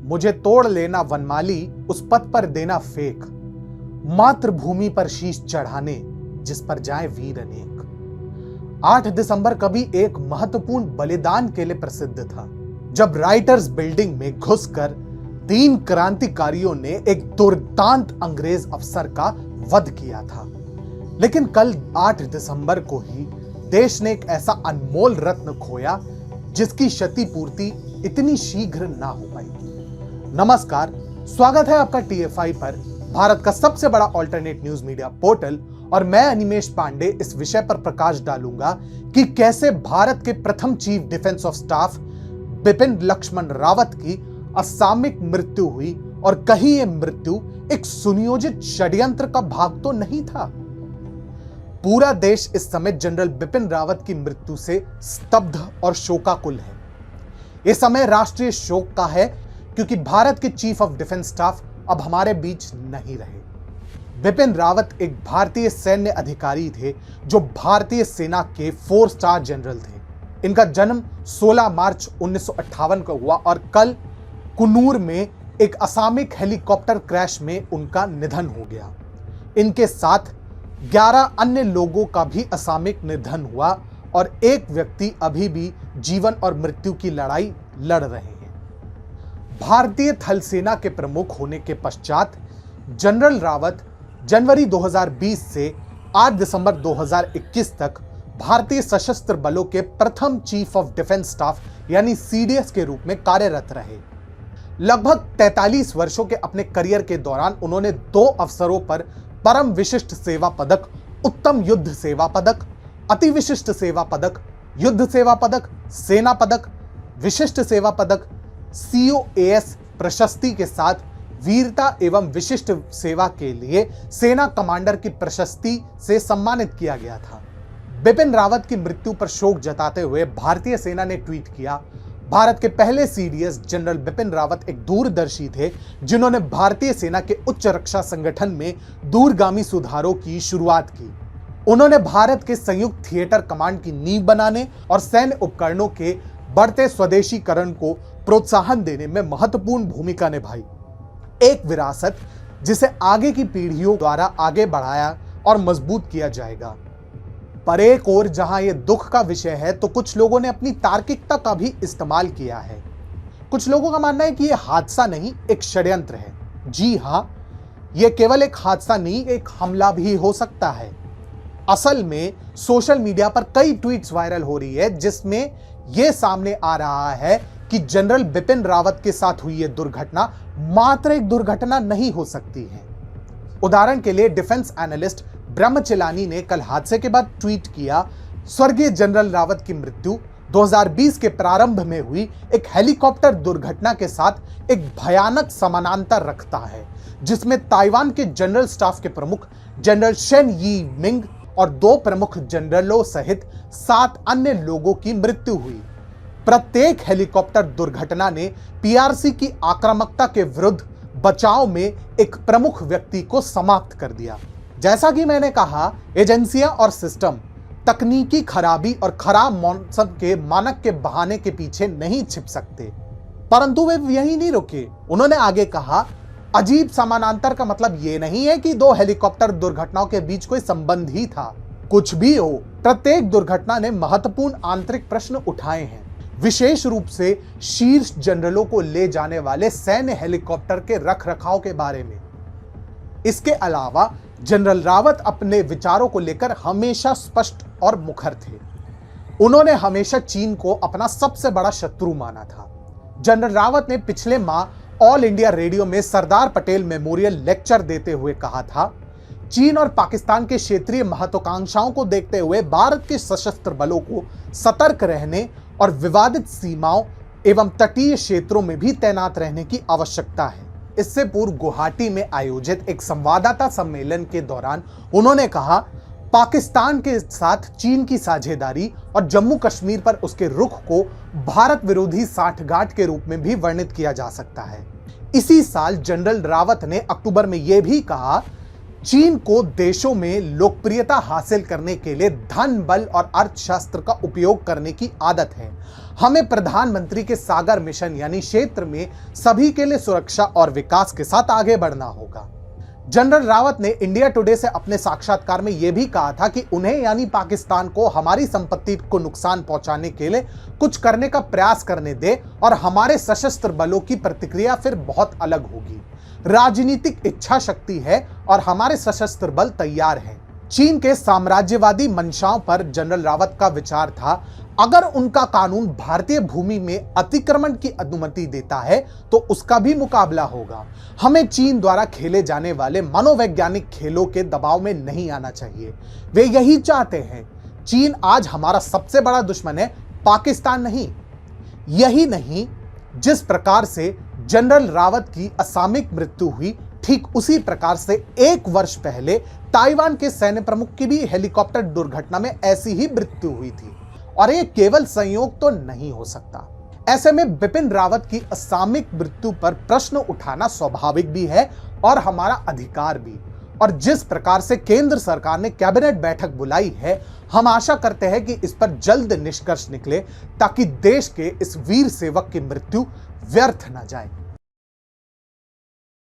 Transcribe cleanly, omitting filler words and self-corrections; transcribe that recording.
मुझे तोड़ लेना वनमाली, उस पथ पर देना फेंक, मातृभूमि पर शीश चढ़ाने जिस पर जाए वीर अनेक। 8 दिसंबर कभी एक महत्वपूर्ण बलिदान के लिए प्रसिद्ध था, जब राइटर्स बिल्डिंग में घुसकर 3 क्रांतिकारियों ने एक दुर्दांत अंग्रेज अफसर का वध किया था। लेकिन कल 8 दिसंबर को ही देश ने एक ऐसा अनमोल रत्न खोया जिसकी क्षतिपूर्ति इतनी शीघ्र ना हो पाई। नमस्कार, स्वागत है आपका TFI पर, भारत का सबसे बड़ा ऑल्टरनेट न्यूज मीडिया पोर्टल, और मैं अनिमेश पांडे इस विषय पर प्रकाश डालूंगा कि कैसे भारत के प्रथम chief defence of staff Bipin Laxman Rawat की असामयिक मृत्यु हुई और कहीं यह मृत्यु एक सुनियोजित षड्यंत्र का भाग तो नहीं था। पूरा देश इस समय जनरल बिपिन रावत की मृत्यु से स्तब्ध और शोकाकुल है। यह समय राष्ट्रीय शोक का है क्योंकि भारत के चीफ ऑफ डिफेंस स्टाफ अब हमारे बीच नहीं रहे। बिपिन रावत एक भारतीय सैन्य अधिकारी थे जो भारतीय सेना के 4 स्टार जनरल थे। इनका जन्म 16 मार्च 1958 को हुआ और कल कुन्नूर में एक असामयिक हेलीकॉप्टर क्रैश में उनका निधन हो गया। इनके साथ 11 अन्य लोगों का भी असामयिक निधन हुआ और एक व्यक्ति अभी भी जीवन और मृत्यु की लड़ाई लड़ रहे हैं। भारतीय थल सेना के प्रमुख होने के पश्चात जनरल रावत जनवरी 2020 से 8 दिसंबर 2021 तक भारतीय सशस्त्र बलों के प्रथम चीफ ऑफ डिफेंस स्टाफ यानी CDS के रूप में कार्यरत रहे। लगभग 43 वर्षों के अपने करियर के दौरान उन्होंने 2 अवसरों पर परम विशिष्ट सेवा पदक, उत्तम युद्ध सेवा पदक, अति विशिष्ट सेवा पदक, युद्ध सेवा पदक, सेना पदक, विशिष्ट सेवा पदक, COAS प्रशस्ति के साथ वीरता एवं विशिष्ट सेवा के लिए सेना कमांडर की प्रशस्ति से सम्मानित किया गया था। बिपिन रावत की मृत्यु पर शोक जताते हुए भारतीय सेना ने ट्वीट किया, भारत के पहले CDS जनरल बिपिन रावत एक दूरदर्शी थे जिन्होंने भारतीय सेना के उच्च रक्षा संगठन में दूरगामी सुधारों की शुरुआत की। उन्होंने भारत के संयुक्त थिएटर कमांड की नींव बनाने और सैन्य उपकरणों के बढ़ते स्वदेशीकरण को प्रोत्साहन देने में महत्वपूर्ण भूमिका निभाई। एक विरासत जिसे आगे की पीढ़ियों द्वारा आगे बढ़ाया और मजबूत किया जाएगा। पर एक और जहां यह दुख का विषय है तो कुछ लोगों ने अपनी तार्किकता का भी इस्तेमाल किया है। कुछ लोगों का मानना है कि यह हादसा नहीं, एक षड्यंत्र है। जी हां, यह केवल एक हादसा नहीं, एक हमला भी हो सकता है। असल में सोशल मीडिया पर कई ट्वीट्स वायरल हो रही है जिसमें यह सामने आ रहा है कि जनरल बिपिन रावत के साथ हुई यह दुर्घटना मात्र एक दुर्घटना नहीं हो सकती है। उदाहरण के लिए डिफेंस एनालिस्ट ब्रह्मचलानी ने कल हादसे के बाद ट्वीट किया, स्वर्गीय जनरल रावत की मृत्यु 2020 के प्रारंभ में हुई एक हेलीकॉप्टर दुर्घटना के साथ एक भयानक समानांतर रखता है जिसमें ताइवान के जनरल स्टाफ के प्रमुख जनरल शेन यी मिंग और 2 प्रमुख जनरलों सहित 7 अन्य लोगों की मृत्यु हुई। प्रत्येक हेलीकॉप्टर दुर्घटना ने PRC की आक्रामकता के विरुद्ध बचाव में एक प्रमुख व्यक्ति को समाप्त कर दिया। जैसा कि मैंने कहा, एजेंसियां और सिस्टम तकनीकी खराबी और खराब मौसम के मानक के बहाने के पीछे नहीं छिप सकते। परंतु वे यही नहीं रुके। उन्होंने आगे कहा, अजीब समानांतर का मतलब यह नहीं है कि 2 हेलीकॉप्टर दुर्घटनाओं के बीच कोई संबंध ही था। कुछ भी हो, प्रत्येक दुर्घटना ने महत्वपूर्ण आंतरिक प्रश्न उठाए हैं, विशेष रूप से शीर्ष जनरलों को ले जाने वाले सैन्य हेलीकॉप्टर के रखरखाव के बारे में। इसके अलावा जनरल रावत अपने विचारों को लेकर हमेशा स्पष्ट और मुखर थे। उन्होंने हमेशा चीन को अपना सबसे बड़ा शत्रु माना था। जनरल रावत ने पिछले माह ऑल इंडिया रेडियो में सरदार पटेल मेमोरियल लेक्चर देते हुए कहा था, चीन और पाकिस्तान के क्षेत्रीय महत्वाकांक्षाओं को देखते हुए भारत के सशस्त्र बलों को सतर्क रहने और विवादित सीमाओं एवं तटीय क्षेत्रों में भी तैनात रहने की आवश्यकता है। इससे पूर्व गुवाहाटी में आयोजित एक संवाददाता सम्मेलन के दौरान उन्होंने कहा, पाकिस्तान के साथ चीन की साझेदारी और जम्मू कश्मीर पर उसके रुख को भारत विरोधी साठगांठ के रूप में भी वर्णित किया जा सकता है। इसी साल जनरल रावत ने अक्टूबर में यह भी कहा चीन को देशों में लोकप्रियता हासिल करने के लिए धन बल और अर्थशास्त्र का उपयोग करने की आदत है। हमें प्रधानमंत्री के सागर मिशन यानी क्षेत्र में सभी के लिए सुरक्षा और विकास के साथ आगे बढ़ना होगा। जनरल रावत ने इंडिया टुडे से अपने साक्षात्कार में यह भी कहा था कि उन्हें यानी पाकिस्तान को हमारी संपत्ति को नुकसान पहुंचाने के लिए कुछ करने का प्रयास करने दे और हमारे सशस्त्र बलों की प्रतिक्रिया फिर बहुत अलग होगी। राजनीतिक इच्छा शक्ति है और हमारे सशस्त्र बल तैयार हैं। चीन के साम्राज्यवादी मंशाओं पर जनरल रावत का विचार था, अगर उनका कानून भारतीय भूमि में अतिक्रमण की अनुमति देता है तो उसका भी मुकाबला होगा। हमें चीन द्वारा खेले जाने वाले मनोवैज्ञानिक खेलों के दबाव में नहीं आना चाहिए। वे यही चाहते हैं। चीन आज हमारा सबसे बड़ा दुश्मन है, पाकिस्तान नहीं। यही नहीं, जिस प्रकार से जनरल रावत की असामयिक मृत्यु हुई, ठीक उसी प्रकार से 1 वर्ष पहले ताइवान के सैन्य प्रमुख की भी हेलीकॉप्टर दुर्घटना में ऐसी ही मृत्यु हुई थी और ये केवल संयोग तो नहीं हो सकता। ऐसे में बिपिन रावत की असामयिक मृत्यु पर प्रश्न उठाना स्वाभाविक भी है और हमारा अधिकार भी। और जिस प्रकार से केंद्र सरकार ने कैबिनेट बैठक बुलाई है, हम आशा करते हैं कि इस पर जल्द निष्कर्ष निकले ताकि देश के इस वीर सेवक की मृत्यु व्यर्थ न जाए।